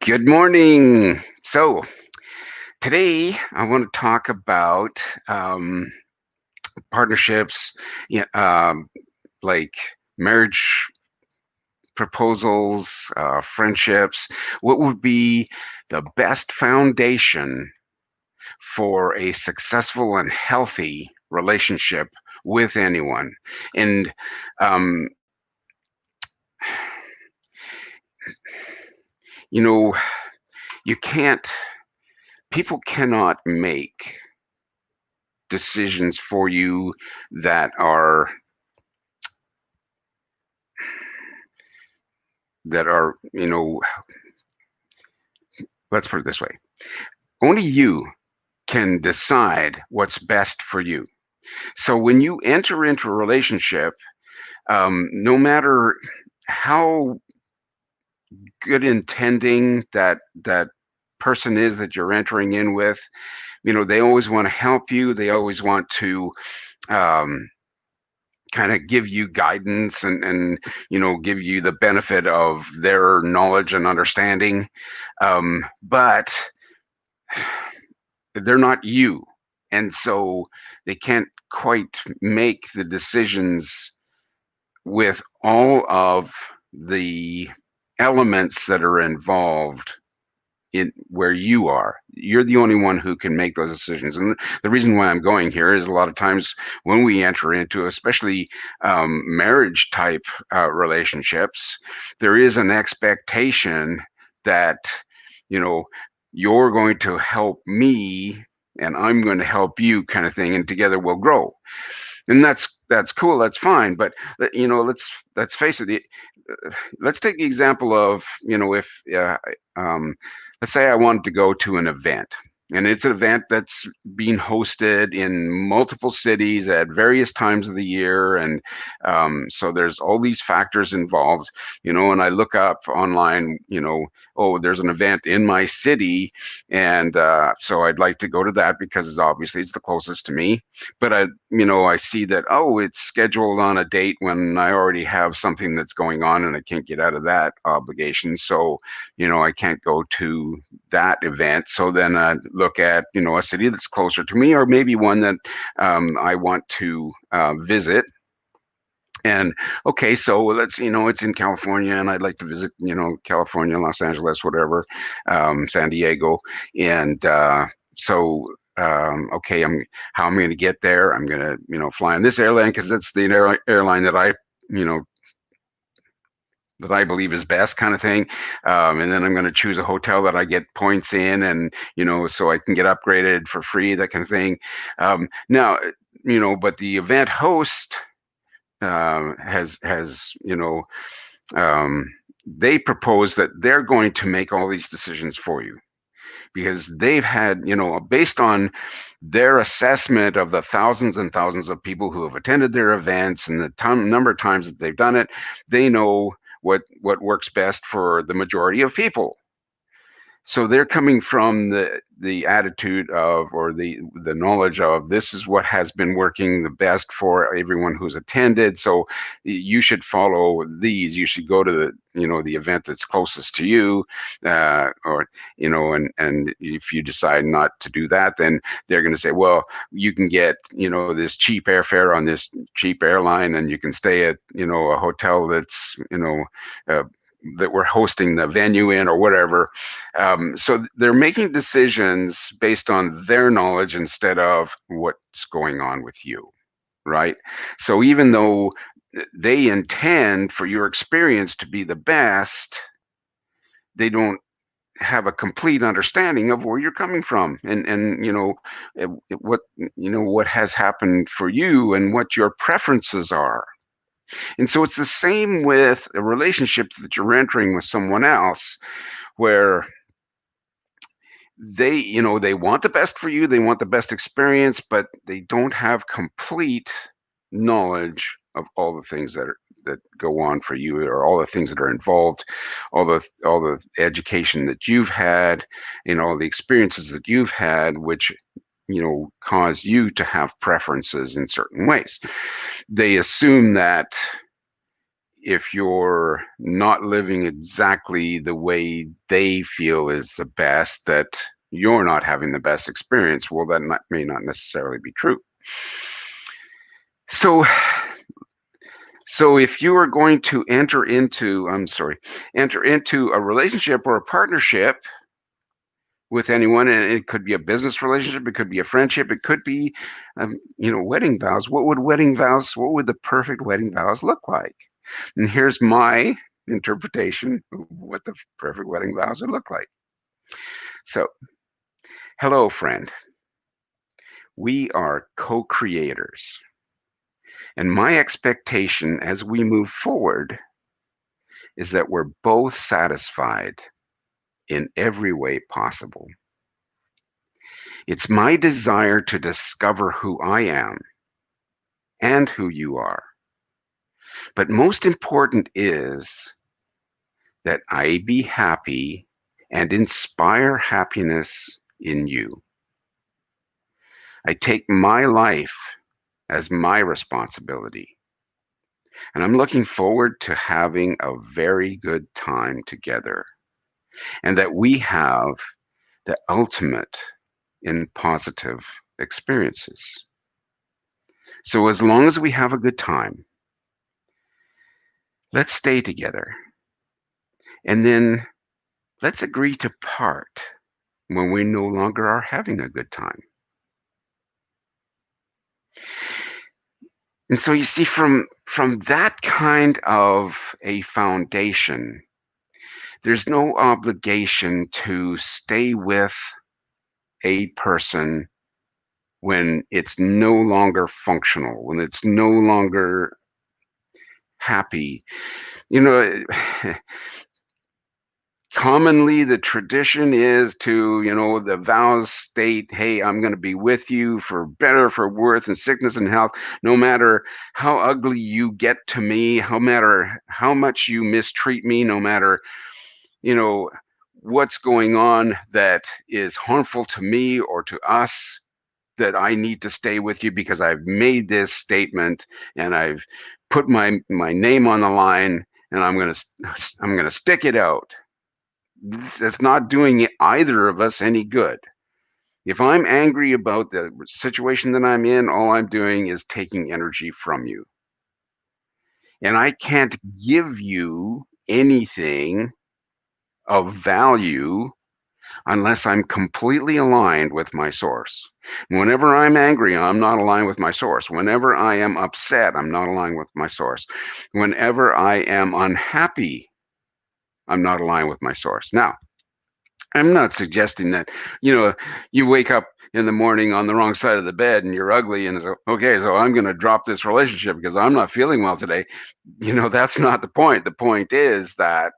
Good morning. So today I want to talk about partnerships, yeah, like marriage proposals, friendships. What would be the best foundation for a successful and healthy relationship with anyone? And um, you know, you can't. People cannot make decisions for you that are that are. Let's put it this way. Only you can decide what's best for you. So when you enter into a relationship, no matter how good intending that person is that you're entering in with, they always want to help you. They always want to um, kind of give you guidance and give you the benefit of their knowledge and understanding. But they're not you. And so they can't quite make the decisions with all of the elements that are involved in where you are. You're the only one who can make those decisions. And the reason why I'm going here is a lot of times when we enter into, especially marriage type relationships, there is an expectation that, you know, you're going to help me and I'm going to help you kind of thing, and together we'll grow. And that's cool, that's fine. But let's face it. Let's take the example of, if let's say I wanted to go to an event, and it's an event that's being hosted in multiple cities at various times of the year, and so there's all these factors involved, and I look up online, oh, there's an event in my city, and so I'd like to go to that because it's the closest to me. But I see that, oh, it's scheduled on a date when I already have something that's going on and I can't get out of that obligation. So, I can't go to that event. So then I look at, a city that's closer to me, or maybe one that I want to visit. And okay, so it's in California, and I'd like to visit, California, Los Angeles, whatever, San Diego, and so okay, how I'm going to get there. I'm going to, fly on this airline because that's the airline that you know, I believe is best, kind of thing. And then I'm going to choose a hotel that I get points in, and so I can get upgraded for free, that kind of thing. Now, but the event host has um, they propose that they're going to make all these decisions for you because they've had, based on their assessment of the thousands and thousands of people who have attended their events and the number of times that they've done it, they know what works best for the majority of people. So they're coming from the attitude of, or the knowledge of, this is what has been working the best for everyone who's attended. So you should follow these. You should go to the event that's closest to you, or and if you decide not to do that, then they're going to say, well, you can get this cheap airfare on this cheap airline, and you can stay at a hotel that's that we're hosting the venue in, or whatever. So they're making decisions based on their knowledge instead of what's going on with you, right? So even though they intend for your experience to be the best, they don't have a complete understanding of where you're coming from, and what has happened for you and what your preferences are. And so it's the same with a relationship that you're entering with someone else, where they want the best for you, they want the best experience, but they don't have complete knowledge of all the things that go on for you, or all the things that are involved, all the education that you've had, all the experiences that you've had, which cause you to have preferences in certain ways. They assume that if you're not living exactly the way they feel is the best, that you're not having the best experience. Well, that may not necessarily be true. So, so if you are going to enter into a relationship or a partnership with anyone, and it could be a business relationship, it could be a friendship, it could be, wedding vows. What would the perfect wedding vows look like? And here's my interpretation of what the perfect wedding vows would look like. So, hello, friend. We are co-creators. And my expectation as we move forward is that we're both satisfied in every way possible. It's my desire to discover who I am and who you are. But most important is that I be happy and inspire happiness in you. I take my life as my responsibility, and I'm looking forward to having a very good time together, and that we have the ultimate in positive experiences. So as long as we have a good time, let's stay together. And then let's agree to part when we no longer are having a good time. And so you see, from that kind of a foundation, there's no obligation to stay with a person when it's no longer functional, when it's no longer happy. You know, commonly the tradition is to, the vows state, hey, I'm going to be with you for better, for worse, and sickness and health, no matter how ugly you get to me, no matter how much you mistreat me, no matter, you know, what's going on that is harmful to me or to us, that I need to stay with you because I've made this statement and I've put my name on the line, and I'm going to stick it out. It's not doing either of us any good. If I'm angry about the situation that I'm in, all I'm doing is taking energy from you. And I can't give you anything of value unless I'm completely aligned with my source. Whenever I'm angry, I'm not aligned with my source. Whenever I am upset, I'm not aligned with my source. Whenever I am unhappy, I'm not aligned with my source. Now, I'm not suggesting that, you wake up in the morning on the wrong side of the bed and you're ugly and so, okay, so I'm going to drop this relationship because I'm not feeling well today. That's not the point. The point is that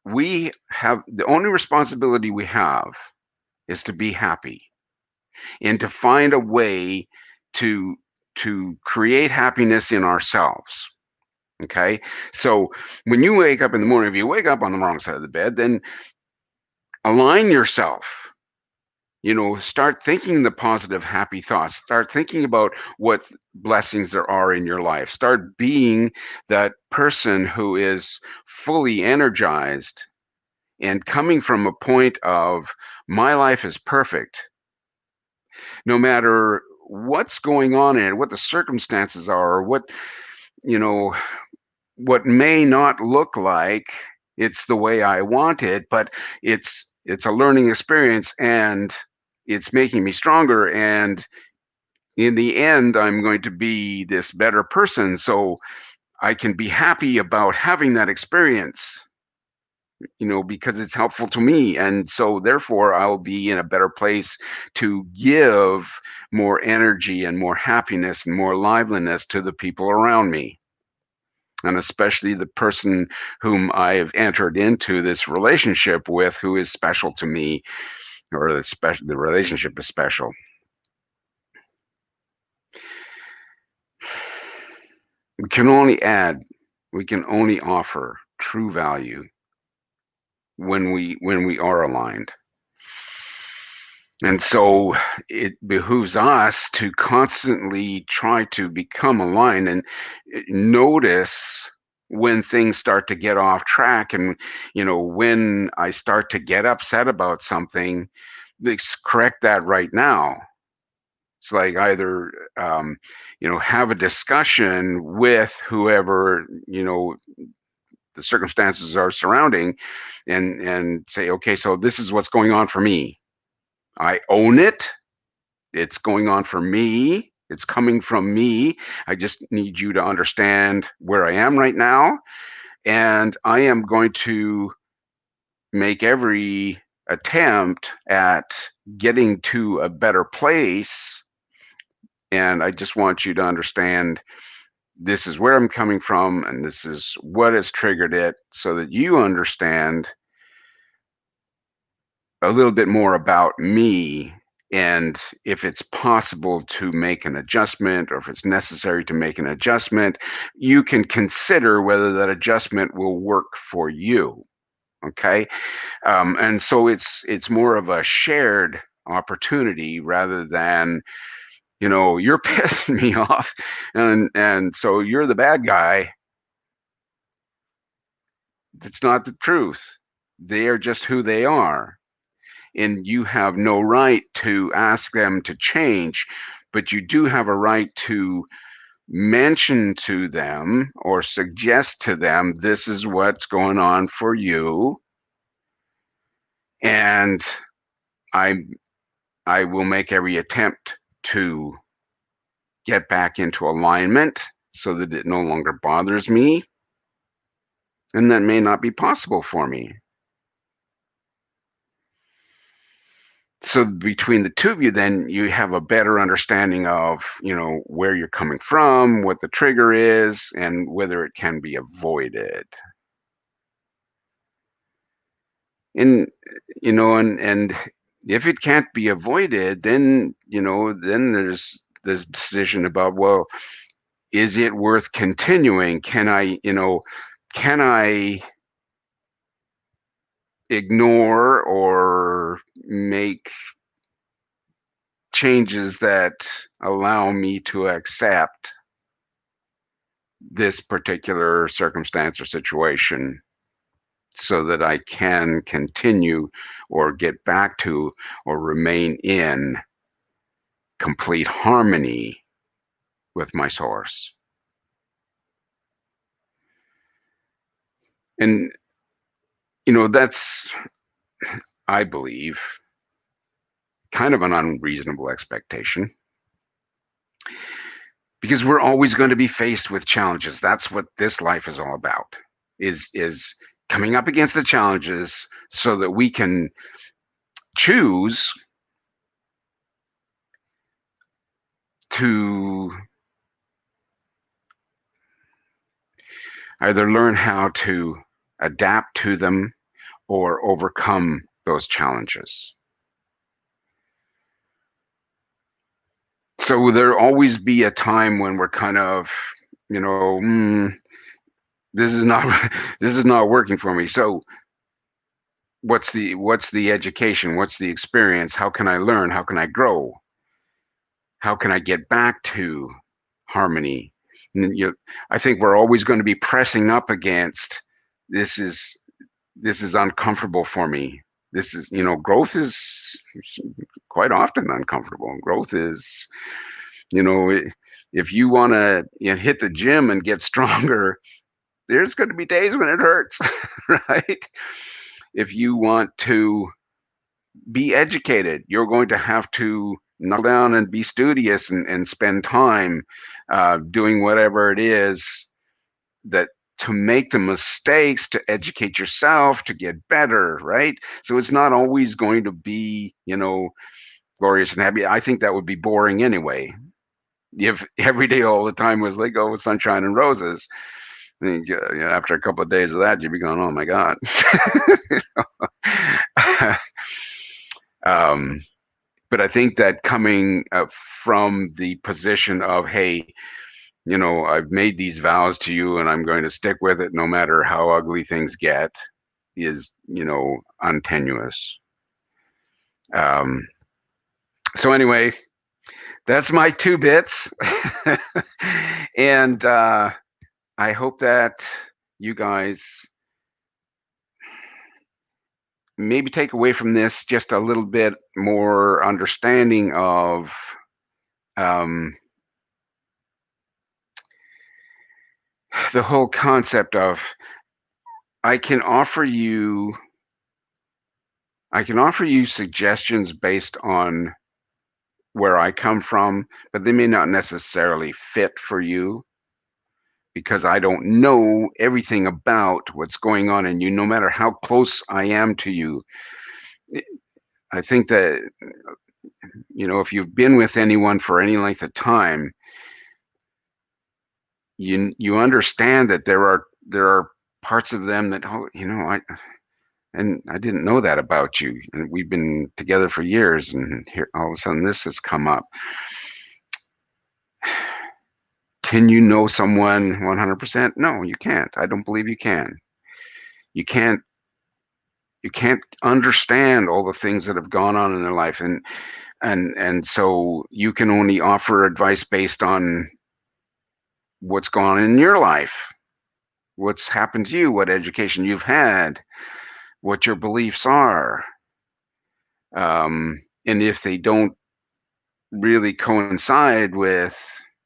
the only responsibility we have is to be happy and to find a way to create happiness in ourselves. Okay. So when you wake up in the morning, if you wake up on the wrong side of the bed, then align yourself. Start thinking the positive, happy thoughts. Start thinking about what blessings there are in your life. Start being that person who is fully energized and coming from a point of, my life is perfect. No matter what's going on in it, what the circumstances are, or you know, what may not look like it's the way I want it, but it's a learning experience and it's making me stronger. And in the end, I'm going to be this better person. So I can be happy about having that experience, because it's helpful to me. And so therefore I'll be in a better place to give more energy and more happiness and more liveliness to the people around me. And especially the person whom I have entered into this relationship with, who is special to me, or the relationship is special. We can only offer true value when we are aligned. And so it behooves us to constantly try to become aligned and notice when things start to get off track. And, when I start to get upset about something, let's correct that right now. It's like either, have a discussion with whoever, the circumstances are surrounding, and say, okay, so this is what's going on for me. I own it. It's going on for me. It's coming from me. I just need you to understand where I am right now. And I am going to make every attempt at getting to a better place. And I just want you to understand this is where I'm coming from and this is what has triggered it, so that you understand a little bit more about me, and if it's possible to make an adjustment or if it's necessary to make an adjustment, you can consider whether that adjustment will work for you. Okay. And so it's more of a shared opportunity rather than, you're pissing me off, and so you're the bad guy. That's not the truth. They are just who they are, and you have no right to ask them to change, but you do have a right to mention to them or suggest to them, this is what's going on for you, and i I will make every attempt to get back into alignment so that it no longer bothers me, and that may not be possible for me. So between the two of you, then you have a better understanding of, where you're coming from, what the trigger is, and whether it can be avoided. And and if it can't be avoided, then then there's this decision about, well, is it worth continuing? Can I ignore or make changes that allow me to accept this particular circumstance or situation, so that I can continue or get back to or remain in complete harmony with my source? And, that's, I believe, kind of an unreasonable expectation, because we're always going to be faced with challenges. That's what this life is all about, is coming up against the challenges so that we can choose to either learn how to adapt to them or overcome those challenges. So there'll always be a time when we're kind of, this is not this is not working for me. So what's the education? What's the experience? How can I learn? How can I grow? How can I get back to harmony? And I think we're always going to be pressing up against, this is this is uncomfortable for me. This is, growth is quite often uncomfortable. Growth is, you know, if you want to, hit the gym and get stronger, there's going to be days when it hurts, right? If you want to be educated, you're going to have to knuckle down and be studious, and spend time doing whatever it is that to make the mistakes, to educate yourself, to get better, right? So it's not always going to be, glorious and happy. I think that would be boring anyway. If every day all the time was like, oh, sunshine and roses, then after a couple of days of that, you'd be going, oh my God. um, but I think that coming from the position of, hey, I've made these vows to you and I'm going to stick with it no matter how ugly things get, is, untenuous. Um, So anyway, that's my 2 bits. And, I hope that you guys maybe take away from this just a little bit more understanding of, um, the whole concept of I can offer you I can offer you suggestions based on where I come from, but they may not necessarily fit for you because I don't know everything about what's going on in you, no matter how close I am to you. I I think that, if you've been with anyone for any length of time, you understand that there are parts of them that, oh, I didn't know that about you, and we've been together for years, and here all of a sudden this has come up. Can you know someone 100%? No, you can't. I don't believe you can. You can't you can't understand all the things that have gone on in their life, and so you can only offer advice based on what's gone on in your life, what's happened to you, what education you've had, what your beliefs are. And if they don't really coincide with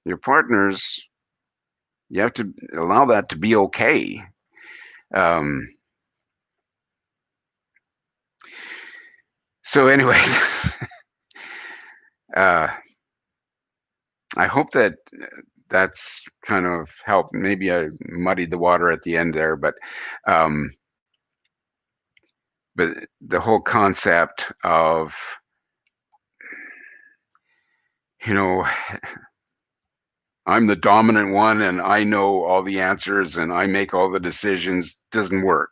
your partner's, you have to allow that to be okay. Um, so, anyways, uh, I hope that that's kind of helped. Maybe I muddied the water at the end there, um, but the whole concept of, you know, I'm the dominant one and I know all the answers and I make all the decisions doesn't work.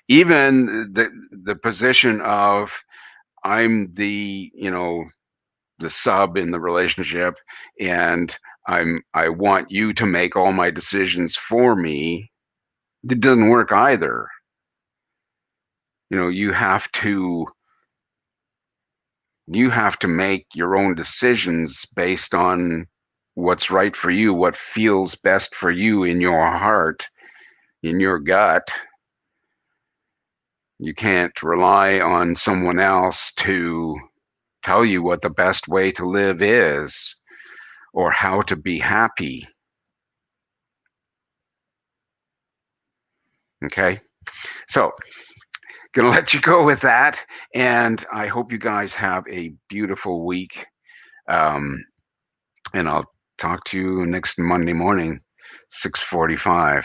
Even the position of I'm the sub in the relationship, and I want you to make all my decisions for me. It doesn't work either. You have to make your own decisions based on what's right for you, what feels best for you in your heart, in your gut. You can't rely on someone else to tell you what the best way to live is or how to be happy. Okay. So, gonna let you go with that. And I hope you guys have a beautiful week. Um, and I'll talk to you next Monday morning, 6:45.